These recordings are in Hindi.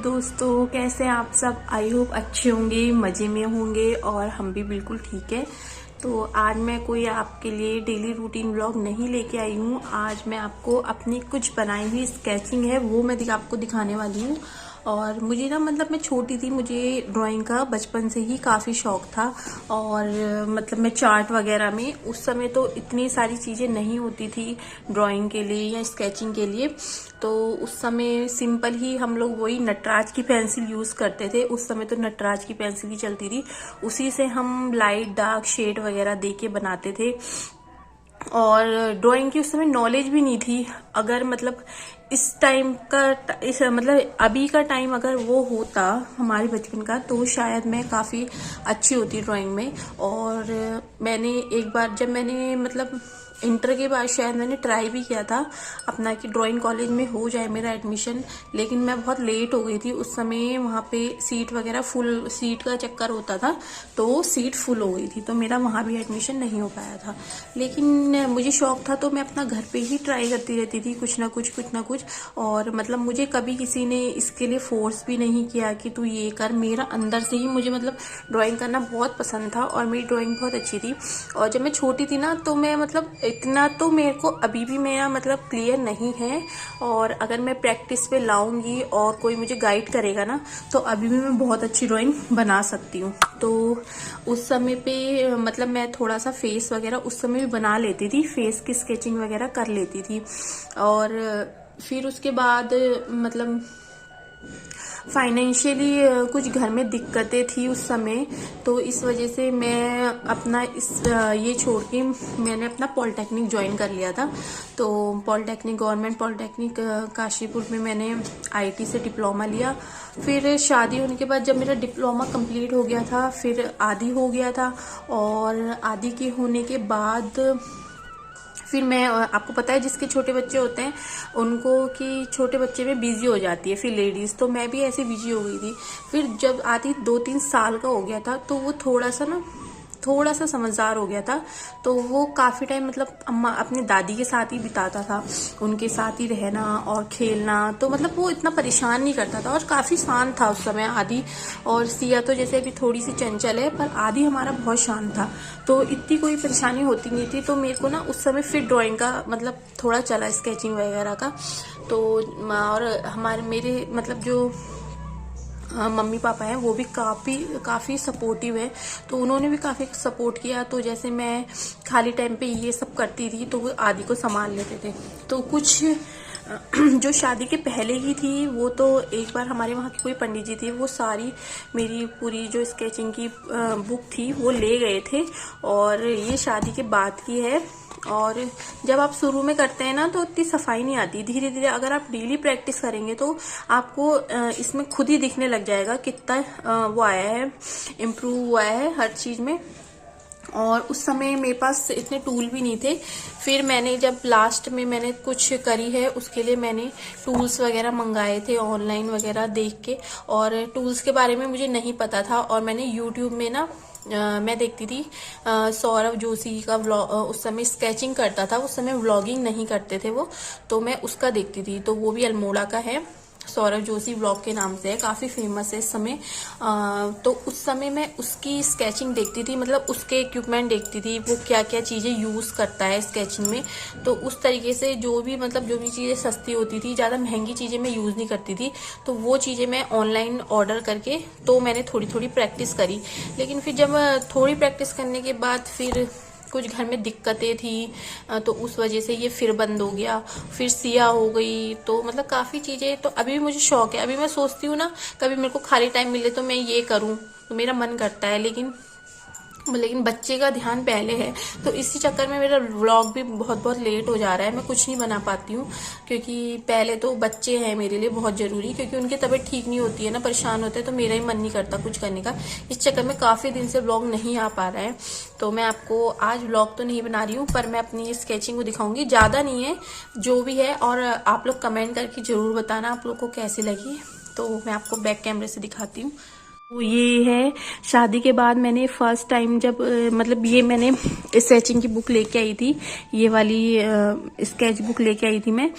दोस्तों, कैसे हैं आप सब। आई होप अच्छे होंगे, मज़े में होंगे और हम भी बिल्कुल ठीक है। तो आज मैं कोई आपके लिए डेली रूटीन व्लॉग नहीं लेके आई हूँ। आज मैं आपको अपनी कुछ बनाई हुई स्केचिंग है वो मैं आपको दिखाने वाली हूँ। और मुझे ना मैं छोटी थी, मुझे ड्राइंग का बचपन से ही काफ़ी शौक था। और मैं चार्ट वगैरह में उस समय तो इतनी सारी चीज़ें नहीं होती थी ड्राइंग के लिए या स्केचिंग के लिए। तो उस समय सिंपल ही हम लोग वही नटराज की पेंसिल यूज़ करते थे। उस समय तो नटराज की पेंसिल ही चलती थी, उसी से हम लाइट डार्क शेड वगैरह दे के बनाते थे। और ड्राइंग की उस समय नॉलेज भी नहीं थी। अगर इस टाइम का इस अभी का टाइम अगर वो होता हमारे बचपन का, तो शायद मैं काफ़ी अच्छी होती ड्राइंग में। और मैंने एक बार जब मैंने इंटर के बाद शायद मैंने ट्राई भी किया था अपना कि ड्राइंग कॉलेज में हो जाए मेरा एडमिशन, लेकिन मैं बहुत लेट हो गई थी। उस समय वहाँ पे सीट वगैरह फुल, सीट का चक्कर होता था तो सीट फुल हो गई थी, तो मेरा वहाँ भी एडमिशन नहीं हो पाया था। लेकिन मुझे शौक था तो मैं अपना घर पे ही ट्राई करती रहती थी कुछ ना कुछ। और मुझे कभी किसी ने इसके लिए फोर्स भी नहीं किया कि तू ये कर। मेरा अंदर से ही मुझे ड्राइंग करना बहुत पसंद था और मेरी ड्राइंग बहुत अच्छी थी। और जब मैं छोटी थी ना तो मैं इतना तो मेरे को अभी भी मेरा क्लियर नहीं है। और अगर मैं प्रैक्टिस पे लाऊंगी और कोई मुझे गाइड करेगा ना, तो अभी भी मैं बहुत अच्छी ड्राइंग बना सकती हूँ। तो उस समय पे मैं थोड़ा सा फेस वगैरह उस समय भी बना लेती थी, फेस की स्केचिंग वगैरह कर लेती थी। और फिर उसके बाद फाइनेंशियली कुछ घर में दिक्कतें थी उस समय, तो इस वजह से मैं अपना ये छोड़ के मैंने अपना पॉलिटेक्निक ज्वाइन कर लिया था। तो पॉलिटेक्निक, गवर्नमेंट पॉलिटेक्निक काशीपुर में मैंने आईटी से डिप्लोमा लिया। फिर शादी होने के बाद जब मेरा डिप्लोमा कंप्लीट हो गया था, फिर आदि हो गया था। और आदि के होने के बाद फिर मैं, आपको पता है जिसके छोटे बच्चे होते हैं उनको कि छोटे बच्चे में बिजी हो जाती है फिर लेडीज, तो मैं भी ऐसे बिजी हो गई थी। फिर जब आदि 2-3 साल का हो गया था तो वो थोड़ा सा समझदार हो गया था। तो वो काफ़ी टाइम अम्मा अपनी दादी के साथ ही बिताता था, उनके साथ ही रहना और खेलना। तो वो इतना परेशान नहीं करता था और काफ़ी शांत था उस समय आदि। और सिया तो जैसे अभी थोड़ी सी चंचल है, पर आदि हमारा बहुत शांत था, तो इतनी कोई परेशानी होती नहीं थी। तो मेरे को ना उस समय फिर ड्राइंग का थोड़ा चला, स्केचिंग वगैरह का। तो और हमारे मेरे जो मम्मी पापा हैं वो भी काफ़ी सपोर्टिव है, तो उन्होंने भी काफ़ी सपोर्ट किया। तो जैसे मैं खाली टाइम पे ये सब करती थी तो वो आदि को संभाल लेते थे। तो कुछ जो शादी के पहले की थी, वो तो एक बार हमारे वहाँ के कोई पंडित जी थे, वो सारी मेरी पूरी जो स्केचिंग की बुक थी वो ले गए थे। और ये शादी के बाद की है। और जब आप शुरू में करते हैं ना तो इतनी सफाई नहीं आती, धीरे धीरे अगर आप डेली प्रैक्टिस करेंगे तो आपको इसमें खुद ही दिखने लग जाएगा कितना वो आया है, इम्प्रूव हुआ है हर चीज़ में। और उस समय मेरे पास इतने टूल भी नहीं थे। फिर मैंने जब लास्ट में मैंने कुछ करी है, उसके लिए मैंने टूल्स वगैरह मंगाए थे ऑनलाइन वगैरह देख के। और टूल्स के बारे में मुझे नहीं पता था, और मैंने यूट्यूब में ना मैं देखती थी सौरभ जोशी का व्लॉग, उस समय स्केचिंग करता था, उस समय व्लॉगिंग नहीं करते थे वो, तो मैं उसका देखती थी। तो वो भी अल्मोड़ा का है, सौरभ जोशी व्लॉग के नाम से है, काफ़ी फेमस है इस समय। तो उस समय मैं उसकी स्केचिंग देखती थी, उसके इक्विपमेंट देखती थी, वो क्या क्या चीज़ें यूज़ करता है स्केचिंग में। तो उस तरीके से जो भी चीज़ें सस्ती होती थी, ज़्यादा महंगी चीज़ें मैं यूज़ नहीं करती थी, तो वो चीज़ें मैं ऑनलाइन ऑर्डर करके तो मैंने थोड़ी थोड़ी प्रैक्टिस करी। लेकिन फिर जब थोड़ी प्रैक्टिस करने के बाद फिर कुछ घर में दिक्कतें थी, तो उस वजह से ये फिर बंद हो गया। फिर सिया हो गई, तो काफ़ी चीज़ें। तो अभी भी मुझे शौक है, अभी मैं सोचती हूँ ना कभी मेरे को खाली टाइम मिले तो मैं ये करूँ, तो मेरा मन करता है। लेकिन बच्चे का ध्यान पहले है, तो इसी चक्कर में मेरा व्लॉग भी बहुत लेट हो जा रहा है, मैं कुछ नहीं बना पाती हूँ। क्योंकि पहले तो बच्चे हैं मेरे लिए बहुत ज़रूरी, क्योंकि उनकी तबीयत ठीक नहीं होती है ना, परेशान होते हैं, तो मेरा ही मन नहीं करता कुछ करने का। इस चक्कर में काफ़ी दिन से व्लॉग नहीं आ पा रहा है। तो मैं आपको आज व्लॉग तो नहीं बना रही हूँ, पर मैं अपनी स्केचिंग को दिखाऊंगी, ज़्यादा नहीं है जो भी है। और आप लोग कमेंट करके ज़रूर बताना आप लोग को कैसी लगी। तो मैं आपको बैक कैमरे से दिखाती हूँ। तो ये है शादी के बाद मैंने फर्स्ट टाइम जब मतलब ये मैंने स्केचिंग की बुक लेके आई थी, ये वाली स्केच बुक लेके आई थी मैं।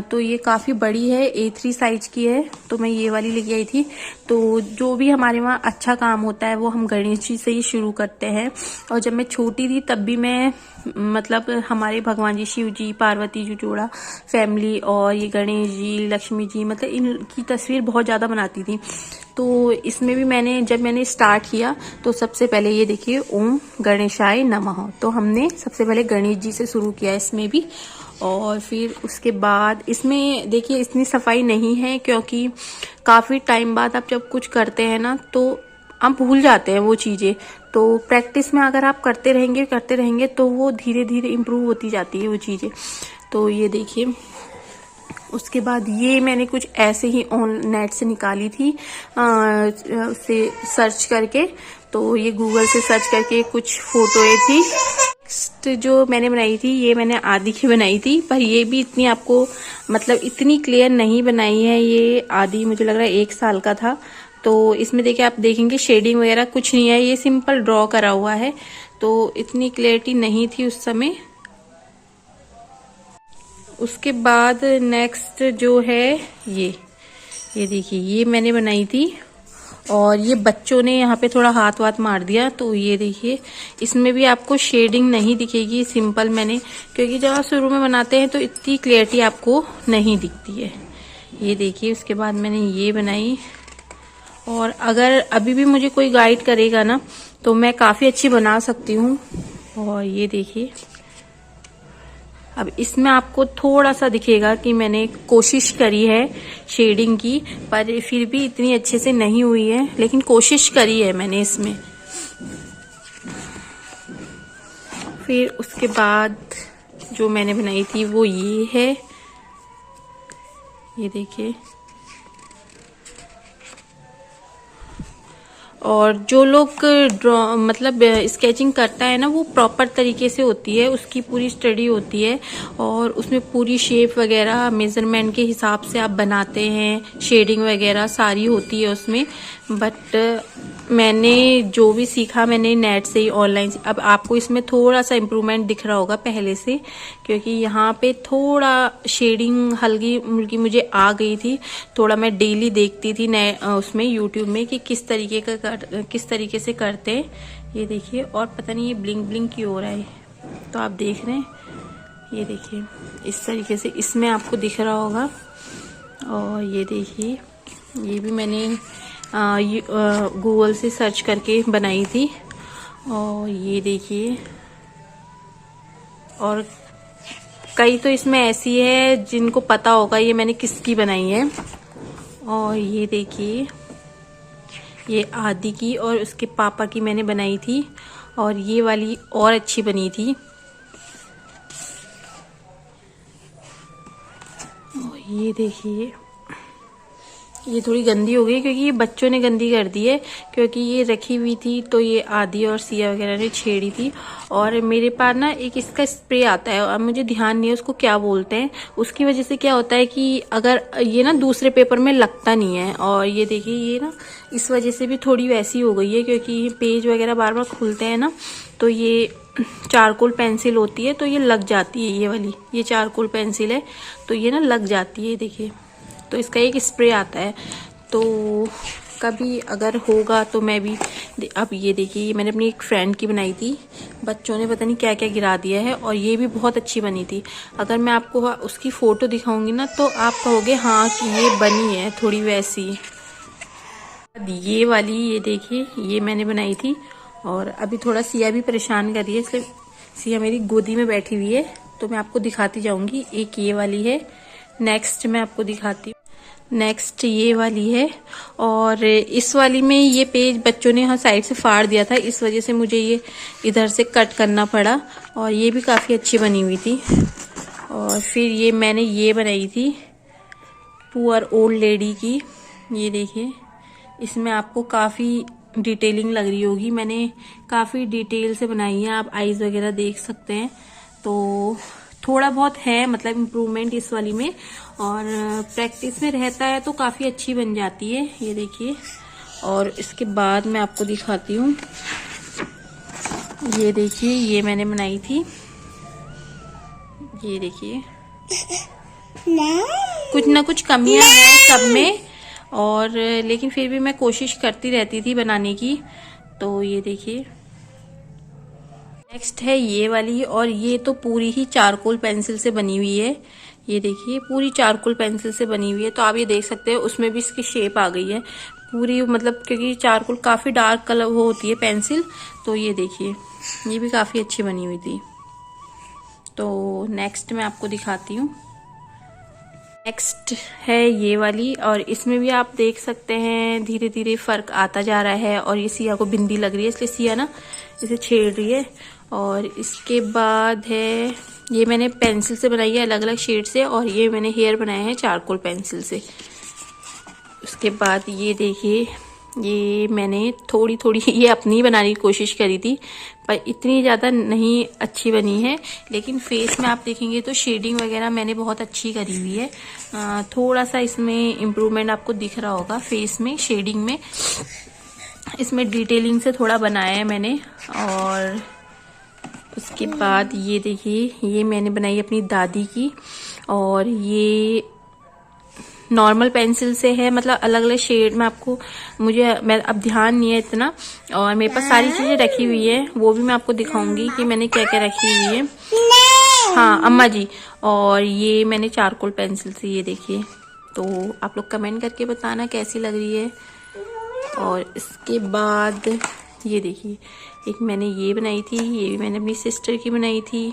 तो ये काफ़ी बड़ी है, A3 साइज की है, तो मैं ये वाली लेके आई थी। तो जो भी हमारे वहाँ अच्छा काम होता है वो हम गणेश जी से ही शुरू करते हैं। और जब मैं छोटी थी तब भी मैं मतलब हमारे भगवान जी, शिव जी, पार्वती जी जोड़ा फैमिली और ये गणेश जी, लक्ष्मी जी, मतलब इनकी तस्वीर बहुत ज़्यादा बनाती थी। तो इसमें भी जब मैंने स्टार्ट किया तो सबसे पहले ये देखिए ओम गणेशाय नमः, तो हमने सबसे पहले गणेश जी से शुरू किया इसमें भी। और फिर उसके बाद इसमें देखिए इतनी सफाई नहीं है, क्योंकि काफ़ी टाइम बाद आप जब कुछ करते हैं ना तो आप भूल जाते हैं वो चीज़ें। तो प्रैक्टिस में अगर आप करते रहेंगे तो वो धीरे धीरे इम्प्रूव होती जाती है वो चीज़ें। तो ये देखिए, उसके बाद ये मैंने कुछ ऐसे ही ऑन नेट से निकाली थी, से सर्च करके। तो ये गूगल से सर्च करके कुछ फोटोएं थी। नेक्स्ट जो मैंने बनाई थी ये मैंने आदि की बनाई थी, पर ये भी इतनी आपको मतलब इतनी क्लियर नहीं बनाई है। ये आदि मुझे लग रहा है 1 साल का था। तो इसमें देखिए आप देखेंगे शेडिंग वगैरह कुछ नहीं है, ये सिंपल ड्रॉ करा हुआ है, तो इतनी क्लियरिटी नहीं थी उस समय। उसके बाद नेक्स्ट जो है ये देखिए ये मैंने बनाई थी, और ये बच्चों ने यहाँ पे थोड़ा हाथ वाथ मार दिया। तो ये देखिए इसमें भी आपको शेडिंग नहीं दिखेगी, सिंपल मैंने, क्योंकि जब आप शुरू में बनाते हैं तो इतनी क्लियरिटी आपको नहीं दिखती है। ये देखिए उसके बाद मैंने ये बनाई, और अगर अभी भी मुझे कोई गाइड करेगा ना तो मैं काफ़ी अच्छी बना सकती हूँ। और ये देखिए अब इसमें आपको थोड़ा सा दिखेगा कि मैंने कोशिश करी है शेडिंग की, पर फिर भी इतनी अच्छे से नहीं हुई है, लेकिन कोशिश करी है मैंने इसमें। फिर उसके बाद जो मैंने बनाई थी वो ये है, ये देखिए। और जो लोग ड्रॉ मतलब स्केचिंग करता है ना वो प्रॉपर तरीके से होती है, उसकी पूरी स्टडी होती है, और उसमें पूरी शेप वगैरह मेजरमेंट के हिसाब से आप बनाते हैं, शेडिंग वगैरह सारी होती है उसमें। बट मैंने जो भी सीखा मैंने नेट से ही, ऑनलाइन से। अब आपको इसमें थोड़ा सा इम्प्रूवमेंट दिख रहा होगा पहले से, क्योंकि यहाँ पे थोड़ा शेडिंग हल्की मुल्की मुझे आ गई थी। थोड़ा मैं डेली देखती थी उसमें यूट्यूब में कि किस तरीके से करते हैं। ये देखिए, और पता नहीं ये ब्लिंक ब्लिंक क्यों हो रहा है, तो आप देख रहे हैं, ये देखिए इस तरीके से इसमें आपको दिख रहा होगा। और ये देखिए ये भी मैंने गूगल से सर्च करके बनाई थी। और ये देखिए, और कई तो इसमें ऐसी है जिनको पता होगा ये मैंने किसकी बनाई है। और ये देखिए ये आदि की और उसके पापा की मैंने बनाई थी, और ये वाली और अच्छी बनी थी। और ये देखिए ये थोड़ी गंदी हो गई, क्योंकि ये बच्चों ने गंदी कर दी है, क्योंकि ये रखी हुई थी तो ये आदि और सिया वगैरह ने छेड़ी थी। और मेरे पास ना एक इसका स्प्रे आता है, और मुझे ध्यान नहीं है उसको क्या बोलते हैं। उसकी वजह से क्या होता है कि अगर ये ना दूसरे पेपर में लगता नहीं है। और ये देखिए ये ना इस वजह से भी थोड़ी वैसी हो गई है, क्योंकि पेज वगैरह बार बार खुलते हैं ना, तो ये चारकोल पेंसिल होती है तो ये लग जाती है। ये वाली ये चारकोल पेंसिल है तो ये ना लग जाती है, देखिए। तो इसका एक स्प्रे आता है, तो कभी अगर होगा तो मैं भी। अब ये देखिए मैंने अपनी एक फ्रेंड की बनाई थी, बच्चों ने पता नहीं क्या क्या गिरा दिया है, और ये भी बहुत अच्छी बनी थी। अगर मैं आपको उसकी फोटो दिखाऊंगी ना तो आप कहोगे हाँ कि ये बनी है थोड़ी वैसी। ये वाली ये देखिए ये मैंने बनाई थी। और अभी थोड़ा सिया भी परेशान कर रही है, इसलिए सिया मेरी गोदी में बैठी हुई है, तो मैं आपको दिखाती जाऊंगी। एक ये वाली है, नेक्स्ट मैं आपको दिखाती हूँ, नेक्स्ट ये वाली है। और इस वाली में ये पेज बच्चों ने यहाँ साइड से फाड़ दिया था, इस वजह से मुझे ये इधर से कट करना पड़ा, और ये भी काफ़ी अच्छी बनी हुई थी। और फिर ये मैंने ये बनाई थी पुअर ओल्ड लेडी की, ये देखिए इसमें आपको काफ़ी डिटेलिंग लग रही होगी, मैंने काफ़ी डिटेल से बनाई है, आप आईज वगैरह देख सकते हैं। तो थोड़ा बहुत है मतलब इम्प्रूवमेंट इस वाली में, और प्रैक्टिस में रहता है तो काफ़ी अच्छी बन जाती है, ये देखिए। और इसके बाद मैं आपको दिखाती हूँ, ये देखिए ये मैंने बनाई थी, ये देखिए कुछ ना कुछ कमियां हैं सब में, और लेकिन फिर भी मैं कोशिश करती रहती थी बनाने की। तो ये देखिए नेक्स्ट है ये वाली, और ये तो पूरी ही चारकोल पेंसिल से बनी हुई है। ये देखिए पूरी चारकोल पेंसिल से बनी हुई है, तो आप ये देख सकते हैं उसमें भी इसकी शेप आ गई है पूरी, मतलब क्योंकि चारकोल काफी डार्क कलर वो होती है पेंसिल। तो ये देखिए ये भी काफी अच्छी बनी हुई थी। तो नेक्स्ट मैं आपको दिखाती हूँ, नेक्स्ट है ये वाली, और इसमें भी आप देख सकते हैं धीरे धीरे फर्क आता जा रहा है। और ये सिया को बिंदी लग रही है, इसलिए सिया ना इसे छेड़ रही है। और इसके बाद है ये मैंने पेंसिल से बनाई है अलग अलग शेड से, और ये मैंने हेयर बनाए हैं चारकोल पेंसिल से। उसके बाद ये देखिए ये मैंने थोड़ी थोड़ी ये अपनी बनाने की कोशिश करी थी, पर इतनी ज़्यादा नहीं अच्छी बनी है। लेकिन फेस में आप देखेंगे तो शेडिंग वगैरह मैंने बहुत अच्छी करी हुई है। थोड़ा सा इसमें इम्प्रूवमेंट आपको दिख रहा होगा फेस में, शेडिंग में, इसमें डिटेलिंग से थोड़ा बनाया है मैंने। और उसके बाद ये देखिए ये मैंने बनाई अपनी दादी की, और ये नॉर्मल पेंसिल से है, मतलब अलग अलग शेड में आपको, मैं अब ध्यान नहीं है इतना, और मेरे पास सारी चीजें रखी हुई है, वो भी मैं आपको दिखाऊंगी कि मैंने क्या क्या रखी हुई है। हाँ अम्मा जी। और ये मैंने चारकोल पेंसिल से, ये देखिए, तो आप लोग कमेंट करके बताना कैसी लग रही है। और इसके बाद ये देखिए एक मैंने ये बनाई थी, ये भी मैंने अपनी सिस्टर की बनाई थी,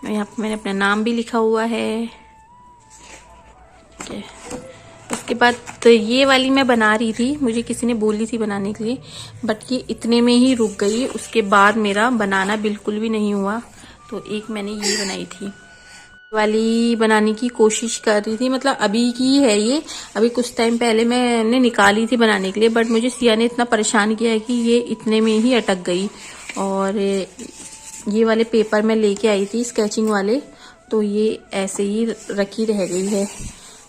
यहाँ पर मैंने अपना नाम भी लिखा हुआ है। उसके बाद तो ये वाली मैं बना रही थी, मुझे किसी ने बोली थी बनाने के लिए, बट ये इतने में ही रुक गई, उसके बाद मेरा बनाना बिल्कुल भी नहीं हुआ। तो एक मैंने ये बनाई थी वाली, बनाने की कोशिश कर रही थी, मतलब अभी की है ये, अभी कुछ टाइम पहले मैंने निकाली थी बनाने के लिए, बट मुझे सिया ने इतना परेशान किया है कि ये इतने में ही अटक गई। और ये वाले पेपर मैं लेके आई थी स्केचिंग वाले, तो ये ऐसे ही रखी रह गई है।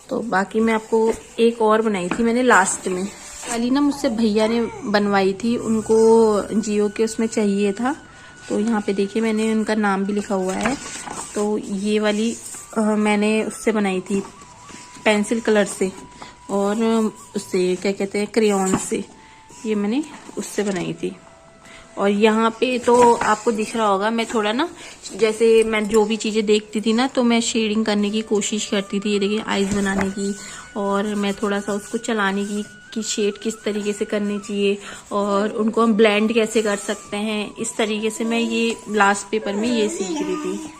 तो बाकी मैं आपको एक और बनाई थी मैंने लास्ट में वाली ना, मुझसे भैया ने बनवाई थी, उनको जियो के उसमें चाहिए था। तो यहाँ पे देखिए मैंने उनका नाम भी लिखा हुआ है। तो ये वाली मैंने उससे बनाई थी पेंसिल कलर से, और उससे क्या कहते हैं क्रेयॉन से, ये मैंने उससे बनाई थी। और यहाँ पे तो आपको दिख रहा होगा, मैं थोड़ा ना, जैसे मैं जो भी चीजें देखती थी ना, तो मैं शेडिंग करने की कोशिश करती थी। ये देखिए आईज बनाने की, और मैं थोड़ा सा उसको चलाने की कि शेड किस तरीके से करनी चाहिए, और उनको हम ब्लेंड कैसे कर सकते हैं, इस तरीके से मैं ये लास्ट पेपर में ये सीख रही थी।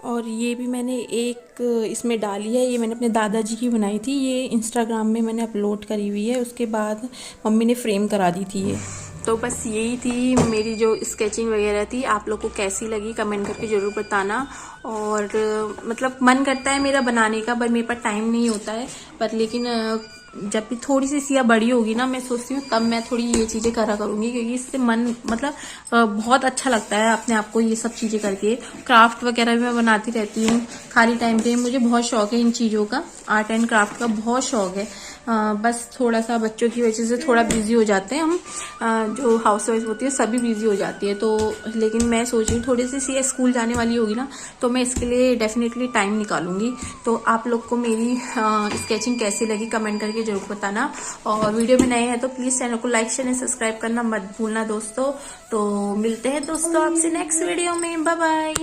और ये भी मैंने एक इसमें डाली है, ये मैंने अपने दादाजी की बनाई थी, ये इंस्टाग्राम में मैंने अपलोड करी हुई है, उसके बाद मम्मी ने फ्रेम करा दी थी ये। तो बस यही थी मेरी जो स्केचिंग वगैरह थी, आप लोग को कैसी लगी कमेंट करके ज़रूर बताना। और मतलब मन करता है मेरा बनाने का, पर मेरे पास टाइम नहीं होता है, पर लेकिन जब भी थोड़ी सी सिया बड़ी होगी ना, मैं सोचती हूँ तब मैं थोड़ी ये चीजें करा करूंगी, क्योंकि इससे मन मतलब बहुत अच्छा लगता है अपने आप को ये सब चीजें करके। क्राफ्ट वगैरह भी मैं बनाती रहती हूँ खाली टाइम पे, मुझे बहुत शौक है इन चीजों का, आर्ट एंड क्राफ्ट का बहुत शौक है। बस थोड़ा सा बच्चों की वजह से थोड़ा बिजी हो जाते हैं हम, जो हाउस वाइफ होती है सभी बिजी हो जाती है। तो लेकिन मैं सोच रही हूँ थोड़ी सी सिया स्कूल जाने वाली होगी ना, तो मैं इसके लिए डेफिनेटली टाइम निकालूंगी। तो आप लोग को मेरी स्केचिंग कैसी लगी कमेंट करके जरूर बताना, और वीडियो में नए हैं तो प्लीज चैनल को लाइक शेयर सब्सक्राइब करना मत भूलना दोस्तों। तो मिलते हैं दोस्तों आपसे नेक्स्ट वीडियो में, बाय बाय।